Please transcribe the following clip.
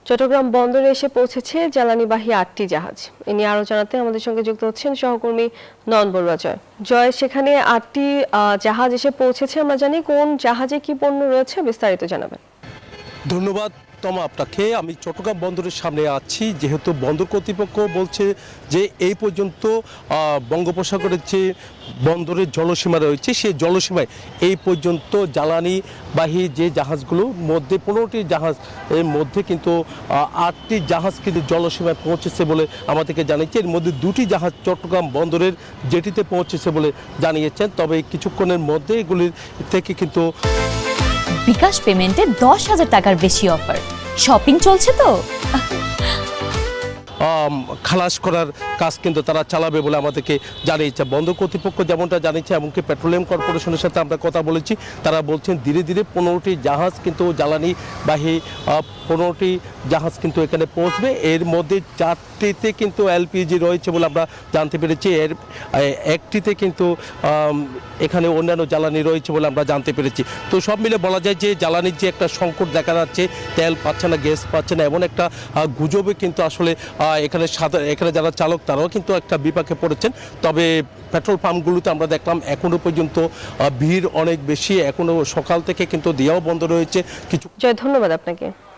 চট্টগ্রাম বন্দরে এসে পৌঁছেছে জ্বালানিবাহী 8টি জাহাজ। এ নিয়ে আরো জানাতে আমাদের সঙ্গে যুক্ত হচ্ছেন সহকর্মী নয়ন বড়ুয়া। জয়, সেখানে 8টি জাহাজ এসে পৌঁছেছে, আমরা জানি কোন জাহাজে কি পণ্য রয়েছে, বিস্তারিত জানাবেন। ধন্যবাদ তমা আপনাকে। আমি চট্টগ্রাম বন্দরের সামনে আছি, যেহেতু বন্দর কর্তৃপক্ষ বলছে যে এই পর্যন্ত বঙ্গোপসাগরের যে বন্দরের জলসীমা রয়েছে সেই জলসীমায় এই পর্যন্ত জ্বালানিবাহী যে জাহাজগুলোর মধ্যে 15টি জাহাজ এর মধ্যে কিন্তু 8টি জাহাজ কিন্তু জলসীমায় পৌঁছেছে বলে আমাদেরকে জানিয়েছে। এর মধ্যে 2টি জাহাজ চট্টগ্রাম বন্দরের জেটিতে পৌঁছেছে বলে জানিয়েছেন। তবে কিছুক্ষণের মধ্যে এগুলির থেকে কিন্তু বিকাশ পেমেন্টে 10,000 টাকার বেশি অফার। শপিং চলছে তো, খালাস করার কাজ কিন্তু তারা চালাবে বলে আমাদেরকে জানিয়েছে বন্দর কর্তৃপক্ষ, যেমনটা জানিয়েছে। এমনকি পেট্রোলিয়াম কর্পোরেশনের সাথে আমরা কথা বলেছি, তারা বলছেন ধীরে ধীরে 15টি জাহাজ কিন্তু জ্বালানিবাহী 15টি জাহাজ কিন্তু এখানে পৌঁছবে। এর মধ্যে 4টিতে কিন্তু এলপিজি রয়েছে বলে আমরা জানতে পেরেছি। এর একটিতে কিন্তু এখানে অন্যান্য জ্বালানি রয়েছে বলে আমরা জানতে পেরেছি। তো সব মিলে বলা যায় যে জ্বালানির যে একটা সংকট দেখা যাচ্ছে, তেল পাচ্ছে না, গ্যাস পাচ্ছে না, এমন একটা গুজবে কিন্তু আসলে এখানে যারা চালক তারাও কিন্তু একটা বিপাকে পড়েছেন। তবে পেট্রোল পাম্পগুলোতে আমরা দেখলাম এখনো পর্যন্ত ভিড় অনেক বেশি, এখনো সকাল থেকে কিন্তু দেওয়াও বন্ধ রয়েছে কিছু। জয়, ধন্যবাদ আপনাকে।